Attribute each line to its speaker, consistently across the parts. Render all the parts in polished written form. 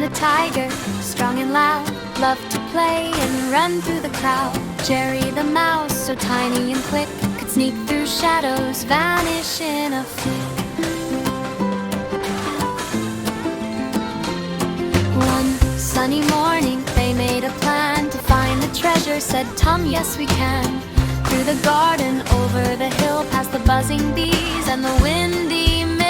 Speaker 1: the tiger, strong and loud, loved to play and run through the crowd. Jerry the mouse, so tiny and quick, could sneak through shadows, vanish in a flick. One sunny morning, they made a plan to find the treasure. Said Tum, yes we can. Through the garden, over the hill, past the buzzing bees and the windy mill.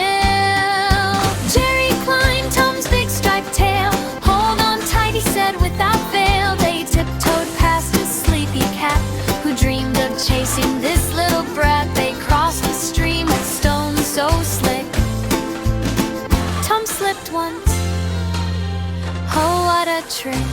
Speaker 1: Jerry climbed Tum's big striped tail. Hold on tight, he said without fail. They tiptoed past a sleepy cat who dreamed of chasing this little brat. They crossed a stream with stones so slick. Tum slipped once. Oh, what a trick.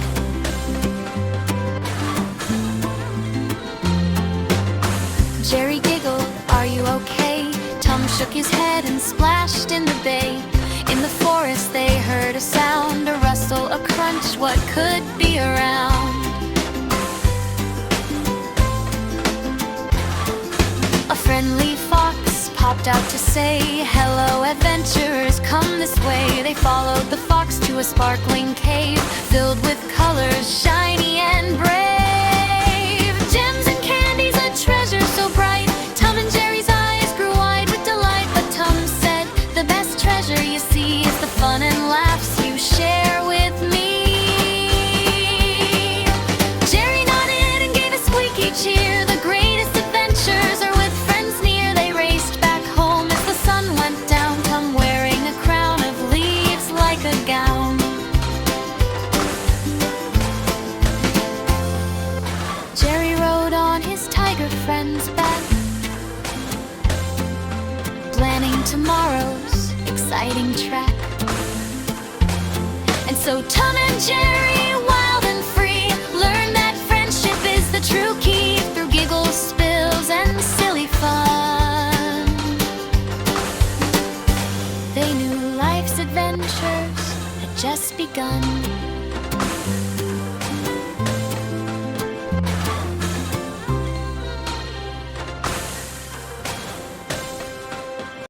Speaker 1: Jerry giggled, are you okay? Tum shook his head and splashed in the bay. In the forest they heard a sound, a rustle, a crunch, what could be around? A friendly fox popped out to say, hello adventurers, come this way. They followed the fox to a sparkling cave, filled with colors, shiny and brave. Gems and candies, a treasure so bright. Tum and Jerry's eyes grew wide with delight. But Tum said, the best treasure you see is the fun and laughs you share with me. Jerry nodded and gave a squeaky cheer. The greatest adventures are with friends near. They raced back home as the sun went down. Tum wearing a crown of leaves like a gown. Jerry rode on his tiger friend's back, planning tomorrow's exciting track. And so Tum and Jerry, wild and free, learned that friendship is the true key. Through giggles, spills, and silly fun, they knew life's adventures had just begun.